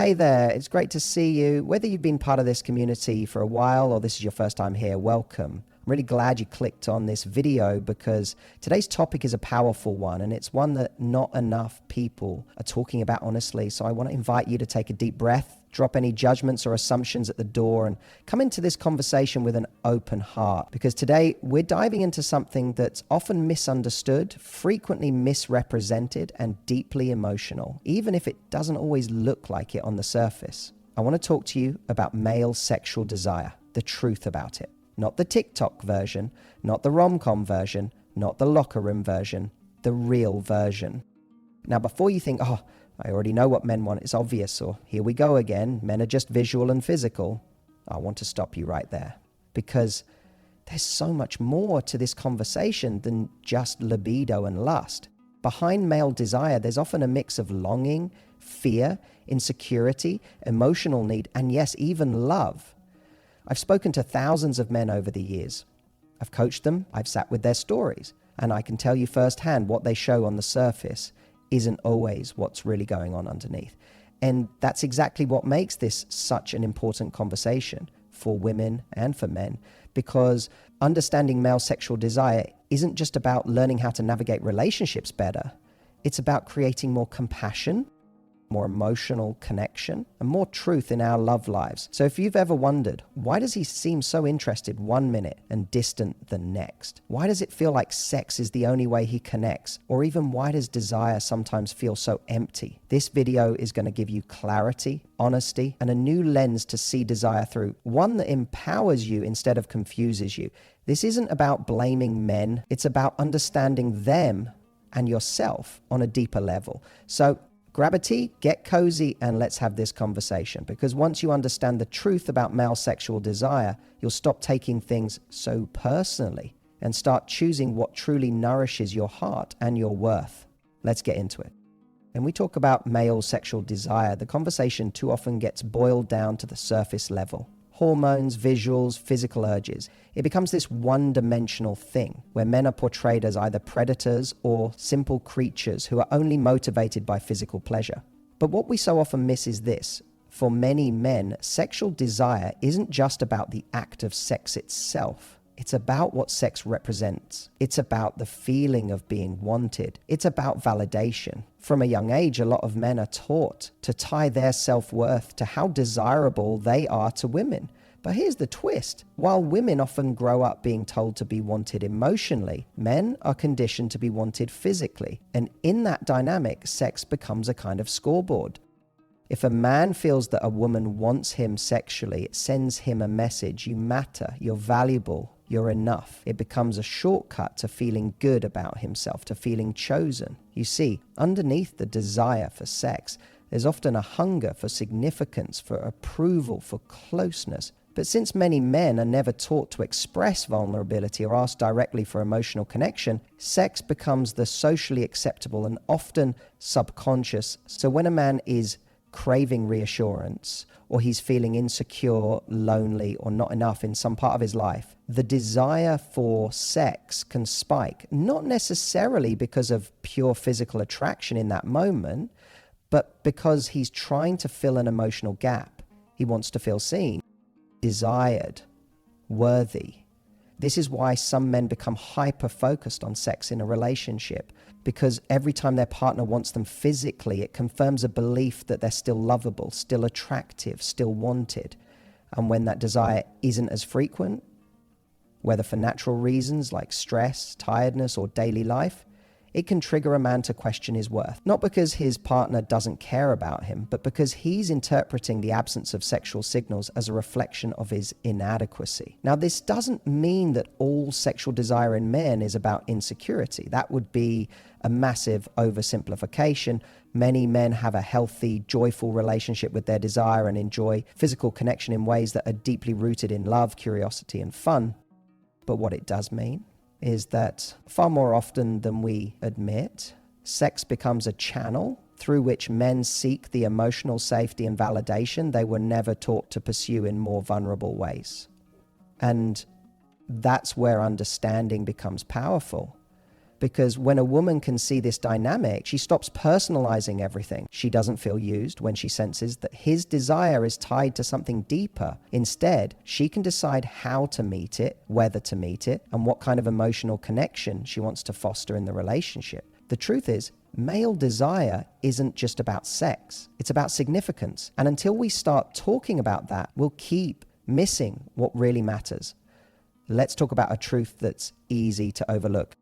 Hey there, it's great to see you. Whether you've been part of this community for a while or this is your first time here, welcome. I'm really glad you clicked on this video because today's topic is a powerful one and it's one that not enough people are talking about honestly. So I want to invite you to take a deep breath, drop any judgments or assumptions at the door and come into this conversation with an open heart, because today we're diving into something that's often misunderstood, frequently misrepresented, and deeply emotional, even if it doesn't always look like it on the surface. I want to talk to you about male sexual desire, the truth about it. Not the TikTok version, not the rom-com version, not the locker room version, the real version. Now, before you think, I already know what men want, it's obvious, or here we go again, men are just visual and physical, I want to stop you right there. Because there's so much more to this conversation than just libido and lust. Behind male desire, there's often a mix of longing, fear, insecurity, emotional need, and yes, even love. I've spoken to thousands of men over the years. I've coached them, I've sat with their stories, and I can tell you firsthand what they show on the surface isn't always what's really going on underneath. And that's exactly what makes this such an important conversation for women and for men, because understanding male sexual desire isn't just about learning how to navigate relationships better. It's about creating more compassion, more emotional connection, and more truth in our love lives. So if you've ever wondered, why does he seem so interested one minute and distant the next? Why does it feel like sex is the only way he connects? Or even why does desire sometimes feel so empty? This video is going to give you clarity, honesty, and a new lens to see desire through, one that empowers you instead of confuses you. This isn't about blaming men, it's about understanding them and yourself on a deeper level. So grab a tea, get cozy, and let's have this conversation. Because once you understand the truth about male sexual desire, you'll stop taking things so personally and start choosing what truly nourishes your heart and your worth. Let's get into it. When we talk about male sexual desire, the conversation too often gets boiled down to the surface level. Hormones, visuals, physical urges. It becomes this one-dimensional thing where men are portrayed as either predators or simple creatures who are only motivated by physical pleasure. But what we so often miss is this. For many men, sexual desire isn't just about the act of sex itself. It's about what sex represents. It's about the feeling of being wanted. It's about validation. From a young age, a lot of men are taught to tie their self-worth to how desirable they are to women. But here's the twist. While women often grow up being told to be wanted emotionally, men are conditioned to be wanted physically. And in that dynamic, sex becomes a kind of scoreboard. If a man feels that a woman wants him sexually, it sends him a message: you matter, you're valuable, you're enough. It becomes a shortcut to feeling good about himself, to feeling chosen. You see, underneath the desire for sex, there's often a hunger for significance, for approval, for closeness. But since many men are never taught to express vulnerability or ask directly for emotional connection, sex becomes the socially acceptable and often subconscious. So when a man is craving reassurance, or he's feeling insecure, lonely, or not enough in some part of his life, the desire for sex can spike, not necessarily because of pure physical attraction in that moment, but because he's trying to fill an emotional gap. He wants to feel seen, desired, worthy. This is why some men become hyper-focused on sex in a relationship, because every time their partner wants them physically, it confirms a belief that they're still lovable, still attractive, still wanted. And when that desire isn't as frequent, whether for natural reasons like stress, tiredness, or daily life, it can trigger a man to question his worth. Not because his partner doesn't care about him, but because he's interpreting the absence of sexual signals as a reflection of his inadequacy. Now, this doesn't mean that all sexual desire in men is about insecurity. That would be a massive oversimplification. Many men have a healthy, joyful relationship with their desire and enjoy physical connection in ways that are deeply rooted in love, curiosity, and fun. But what it does mean is that far more often than we admit, sex becomes a channel through which men seek the emotional safety and validation they were never taught to pursue in more vulnerable ways. And that's where understanding becomes powerful. Because when a woman can see this dynamic, she stops personalizing everything. She doesn't feel used when she senses that his desire is tied to something deeper. Instead, she can decide how to meet it, whether to meet it, and what kind of emotional connection she wants to foster in the relationship. The truth is, male desire isn't just about sex. It's about significance. And until we start talking about that, we'll keep missing what really matters. Let's talk about a truth that's easy to overlook,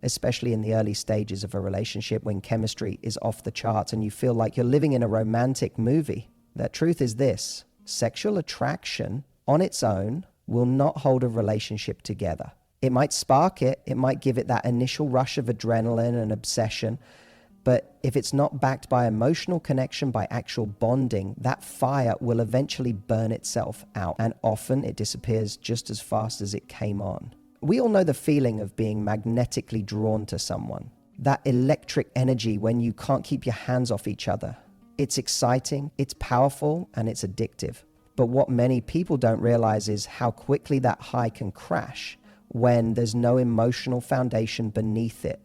especially in the early stages of a relationship when chemistry is off the charts and you feel like you're living in a romantic movie. That truth is this: sexual attraction on its own will not hold a relationship together. It might spark it, it might give it that initial rush of adrenaline and obsession, but if it's not backed by emotional connection, by actual bonding, that fire will eventually burn itself out, and often it disappears just as fast as it came on. We all know the feeling of being magnetically drawn to someone, that electric energy when you can't keep your hands off each other. It's exciting, it's powerful, and it's addictive. But what many people don't realize is how quickly that high can crash when there's no emotional foundation beneath it.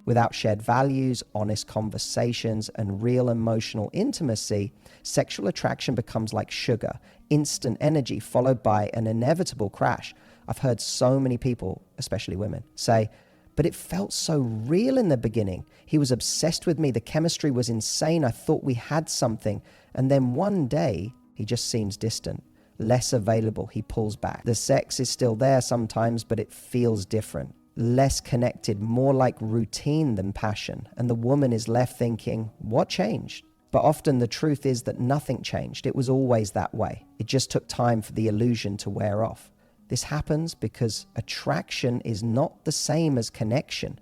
Without shared values, honest conversations, and real emotional intimacy, sexual attraction becomes like sugar, instant energy followed by an inevitable crash. I've heard so many people, especially women, say, "But it felt so real in the beginning. He was obsessed with me. The chemistry was insane. I thought we had something. And then one day, he just seems distant, less available. He pulls back. The sex is still there sometimes, but it feels different. Less connected, more like routine than passion. And the woman is left thinking, what changed? But often the truth is that nothing changed. It was always that way. It just took time for the illusion to wear off. This happens because attraction is not the same as connection.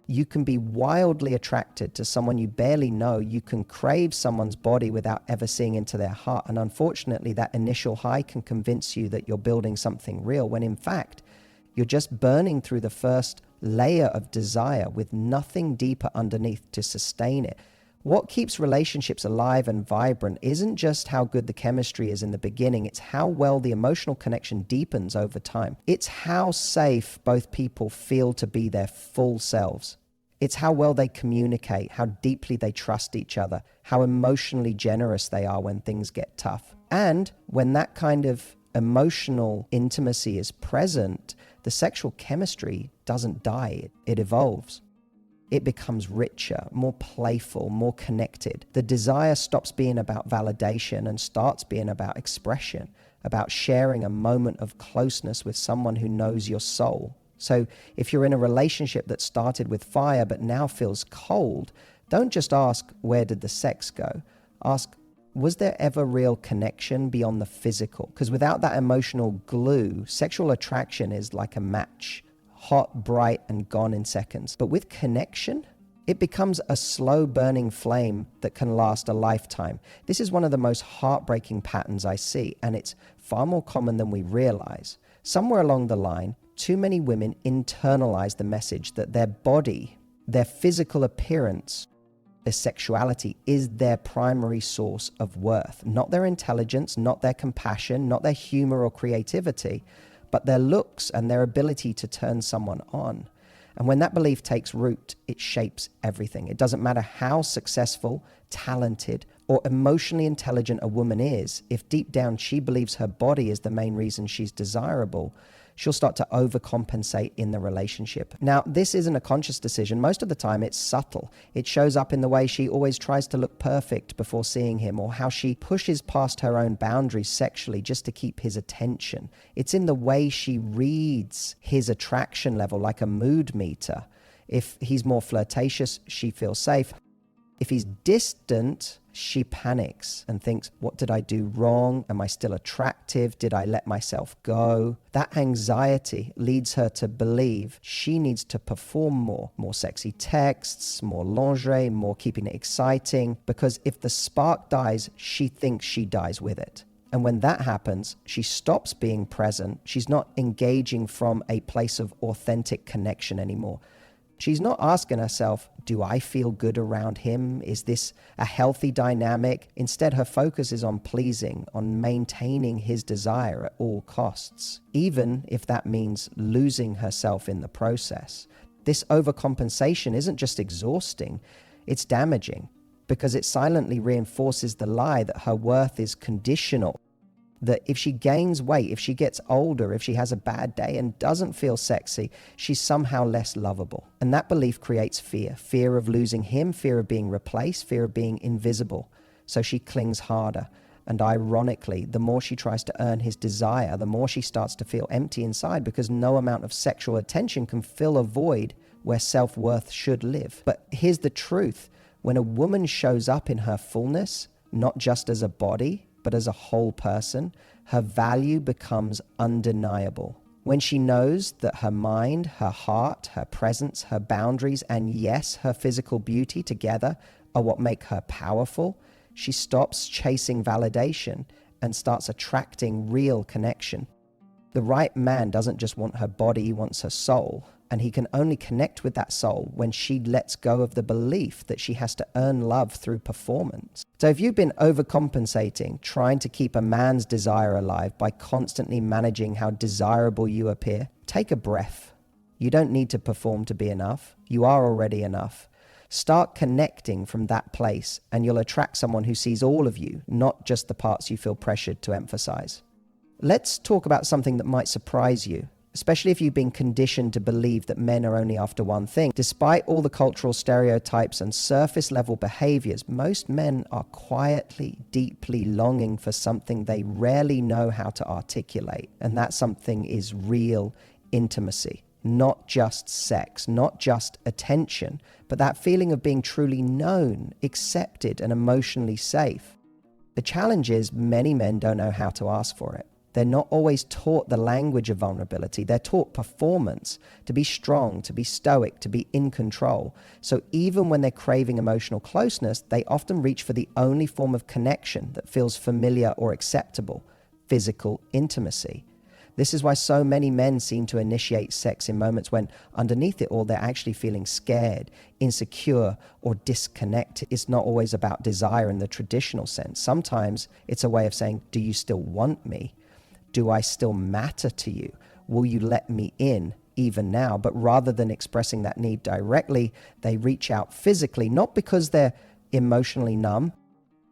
You can be wildly attracted to someone you barely know. You can crave someone's body without ever seeing into their heart. And unfortunately, that initial high can convince you that you're building something real, when in fact, you're just burning through the first layer of desire with nothing deeper underneath to sustain it. What keeps relationships alive and vibrant isn't just how good the chemistry is in the beginning, it's how well the emotional connection deepens over time. It's how safe both people feel to be their full selves. It's how well they communicate, how deeply they trust each other, how emotionally generous they are when things get tough. And when that kind of emotional intimacy is present, the sexual chemistry doesn't die, it evolves. It becomes richer, more playful, more connected. The desire stops being about validation and starts being about expression, about sharing a moment of closeness with someone who knows your soul. So if you're in a relationship that started with fire but now feels cold, don't just ask, where did the sex go? Ask, was there ever real connection beyond the physical? Because without that emotional glue, sexual attraction is like a match, hot, bright, and gone in seconds. But with connection, it becomes a slow burning flame that can last a lifetime. This is one of the most heartbreaking patterns I see, and it's far more common than we realize. Somewhere along the line, too many women internalize the message that their body, their physical appearance, their sexuality is their primary source of worth, not their intelligence, not their compassion, not their humor or creativity, but their looks and their ability to turn someone on. And when that belief takes root, it shapes everything. It doesn't matter how successful, talented, or emotionally intelligent a woman is, if deep down she believes her body is the main reason she's desirable, she'll start to overcompensate in the relationship. Now, this isn't a conscious decision. Most of the time, it's subtle. It shows up in the way she always tries to look perfect before seeing him, or how she pushes past her own boundaries sexually just to keep his attention. It's in the way she reads his attraction level like a mood meter. If he's more flirtatious, she feels safe. If he's distant, she panics and thinks, what did I do wrong? Am I still attractive? Did I let myself go? That anxiety leads her to believe she needs to perform more sexy texts, more lingerie, more keeping it exciting, because if the spark dies, she thinks she dies with it. And when that happens, she stops being present. She's not engaging from a place of authentic connection anymore. She's not asking herself, do I feel good around him? Is this a healthy dynamic? Instead, her focus is on pleasing, on maintaining his desire at all costs, even if that means losing herself in the process. This overcompensation isn't just exhausting, it's damaging, because it silently reinforces the lie that her worth is conditional. That if she gains weight, if she gets older, if she has a bad day and doesn't feel sexy, she's somehow less lovable. And that belief creates fear. Fear of losing him, fear of being replaced, fear of being invisible. So she clings harder. And ironically, the more she tries to earn his desire, the more she starts to feel empty inside, because no amount of sexual attention can fill a void where self-worth should live. But here's the truth. When a woman shows up in her fullness, not just as a body, but as a whole person, her value becomes undeniable. When she knows that her mind, her heart, her presence, her boundaries, and yes, her physical beauty together are what make her powerful, she stops chasing validation and starts attracting real connection. The right man doesn't just want her body, he wants her soul. And he can only connect with that soul when she lets go of the belief that she has to earn love through performance. So if you've been overcompensating, trying to keep a man's desire alive by constantly managing how desirable you appear, take a breath. You don't need to perform to be enough. You are already enough. Start connecting from that place, and you'll attract someone who sees all of you, not just the parts you feel pressured to emphasize. Let's talk about something that might surprise you, especially if you've been conditioned to believe that men are only after one thing. Despite all the cultural stereotypes and surface level behaviors, most men are quietly, deeply longing for something they rarely know how to articulate. And that something is real intimacy, not just sex, not just attention, but that feeling of being truly known, accepted, and emotionally safe. The challenge is many men don't know how to ask for it. They're not always taught the language of vulnerability. They're taught performance, to be strong, to be stoic, to be in control. So even when they're craving emotional closeness, they often reach for the only form of connection that feels familiar or acceptable: physical intimacy. This is why so many men seem to initiate sex in moments when underneath it all, they're actually feeling scared, insecure, or disconnected. It's not always about desire in the traditional sense. Sometimes it's a way of saying, do you still want me? Do I still matter to you? Will you let me in even now? But rather than expressing that need directly, they reach out physically, not because they're emotionally numb,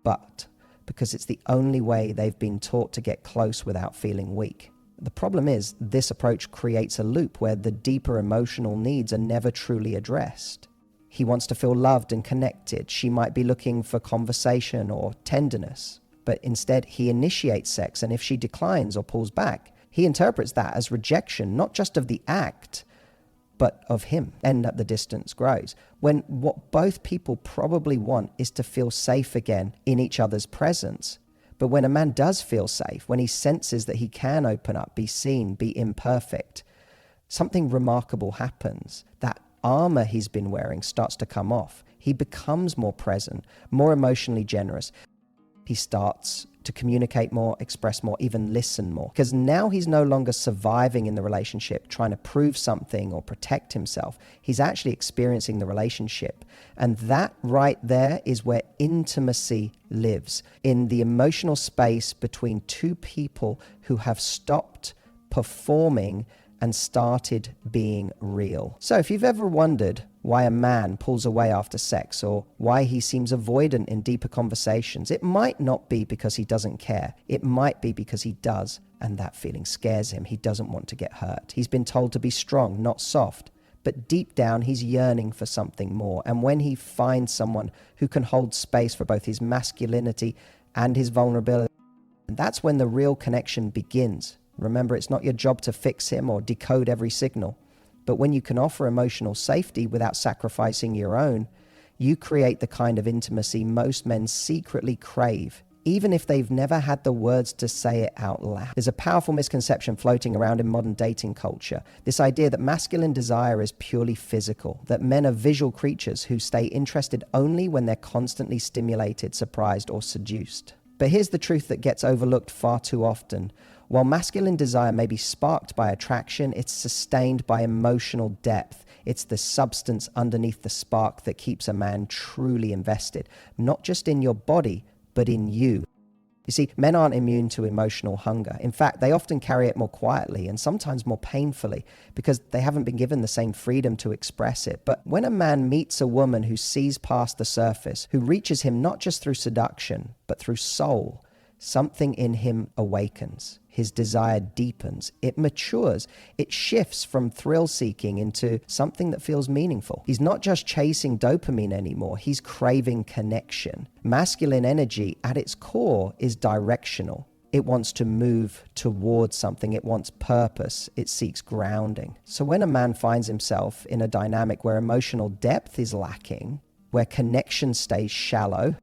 but because it's the only way they've been taught to get close without feeling weak. The problem is, this approach creates a loop where the deeper emotional needs are never truly addressed. He wants to feel loved and connected. She might be looking for conversation or tenderness. But instead, he initiates sex, and if she declines or pulls back, he interprets that as rejection, not just of the act, but of him, and that the distance grows. When what both people probably want is to feel safe again in each other's presence. But when a man does feel safe, when he senses that he can open up, be seen, be imperfect, something remarkable happens. That armor he's been wearing starts to come off. He becomes more present, more emotionally generous. He starts to communicate more, express more, even listen more. Because now he's no longer surviving in the relationship, trying to prove something or protect himself. He's actually experiencing the relationship. And that right there is where intimacy lives, in the emotional space between two people who have stopped performing and started being real. So if you've ever wondered why a man pulls away after sex, or why he seems avoidant in deeper conversations, it might not be because he doesn't care. It might be because he does, and that feeling scares him. He doesn't want to get hurt. He's been told to be strong, not soft. But deep down, he's yearning for something more. And when he finds someone who can hold space for both his masculinity and his vulnerability, that's when the real connection begins. Remember, it's not your job to fix him or decode every signal. But when you can offer emotional safety without sacrificing your own, you create the kind of intimacy most men secretly crave, even if they've never had the words to say it out loud. There's a powerful misconception floating around in modern dating culture. This idea that masculine desire is purely physical, that men are visual creatures who stay interested only when they're constantly stimulated, surprised, or seduced. But here's the truth that gets overlooked far too often. While masculine desire may be sparked by attraction, it's sustained by emotional depth. It's the substance underneath the spark that keeps a man truly invested, not just in your body, but in you. You see, men aren't immune to emotional hunger. In fact, they often carry it more quietly and sometimes more painfully because they haven't been given the same freedom to express it. But when a man meets a woman who sees past the surface, who reaches him not just through seduction, but through soul, something in him awakens. His desire deepens. It matures. It shifts from thrill seeking into something that feels meaningful. He's not just chasing dopamine anymore. He's craving connection. Masculine energy at its core is directional. It wants to move towards something. It wants purpose. It seeks grounding. So when a man finds himself in a dynamic where emotional depth is lacking, where connection stays shallow,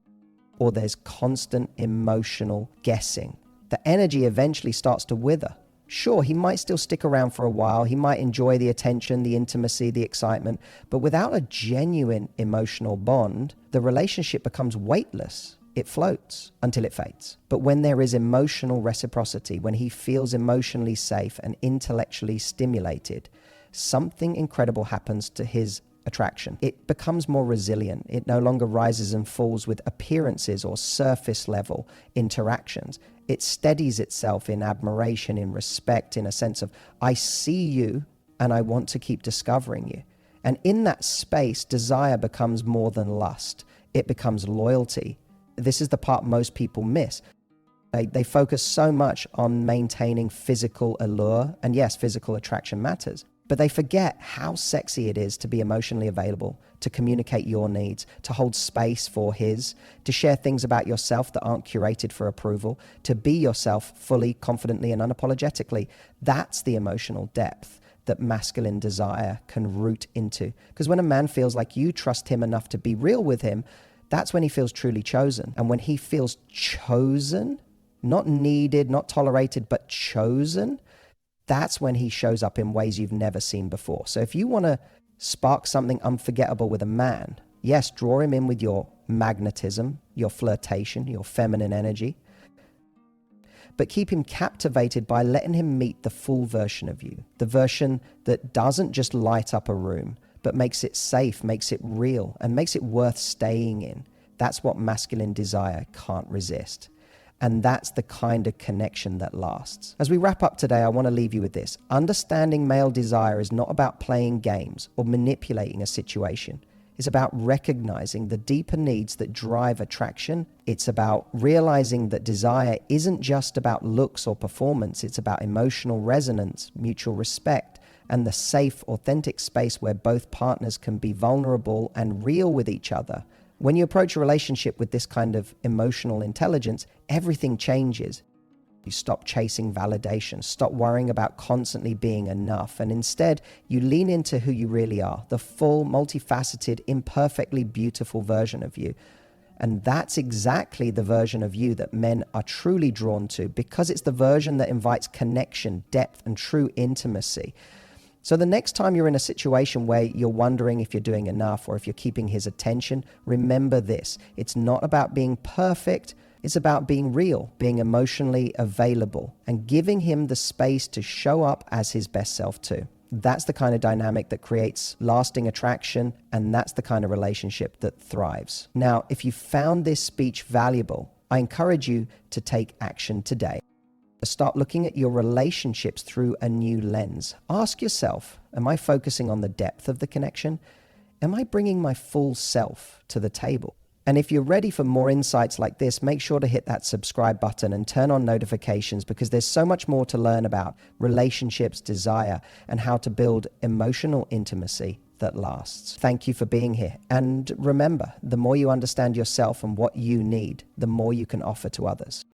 or there's constant emotional guessing, the energy eventually starts to wither. Sure, he might still stick around for a while. He might enjoy the attention, the intimacy, the excitement, but without a genuine emotional bond, the relationship becomes weightless. It floats until it fades. But when there is emotional reciprocity, when he feels emotionally safe and intellectually stimulated, something incredible happens to his attraction. It becomes more resilient. It no longer rises and falls with appearances or surface level interactions. It steadies itself in admiration, in respect, in a sense of, I see you and I want to keep discovering you. And in that space, desire becomes more than lust. It becomes loyalty. This is the part most people miss. They focus so much on maintaining physical allure, and yes, physical attraction matters. But they forget how sexy it is to be emotionally available, to communicate your needs, to hold space for his, to share things about yourself that aren't curated for approval, to be yourself fully, confidently, and unapologetically. That's the emotional depth that masculine desire can root into. Because when a man feels like you trust him enough to be real with him, that's when he feels truly chosen. And when he feels chosen, not needed, not tolerated, but chosen, that's when he shows up in ways you've never seen before. So if you want to spark something unforgettable with a man, yes, draw him in with your magnetism, your flirtation, your feminine energy, but keep him captivated by letting him meet the full version of you, the version that doesn't just light up a room, but makes it safe, makes it real, and makes it worth staying in. That's what masculine desire can't resist. And that's the kind of connection that lasts. As we wrap up today, I want to leave you with this. Understanding male desire is not about playing games or manipulating a situation. It's about recognizing the deeper needs that drive attraction. It's about realizing that desire isn't just about looks or performance. It's about emotional resonance, mutual respect, and the safe, authentic space where both partners can be vulnerable and real with each other. When you approach a relationship with this kind of emotional intelligence, everything changes. You stop chasing validation, stop worrying about constantly being enough, and instead you lean into who you really are, the full, multifaceted, imperfectly beautiful version of you. And that's exactly the version of you that men are truly drawn to, because it's the version that invites connection, depth, and true intimacy. So the next time you're in a situation where you're wondering if you're doing enough or if you're keeping his attention, remember this. It's not about being perfect. It's about being real, being emotionally available, and giving him the space to show up as his best self too. That's the kind of dynamic that creates lasting attraction, and that's the kind of relationship that thrives. Now, if you found this speech valuable, I encourage you to take action today. Start looking at your relationships through a new lens. Ask yourself, am I focusing on the depth of the connection? Am I bringing my full self to the table? And if you're ready for more insights like this, make sure to hit that subscribe button and turn on notifications, because there's so much more to learn about relationships, desire, and how to build emotional intimacy that lasts. Thank you for being here. And remember, the more you understand yourself and what you need, the more you can offer to others.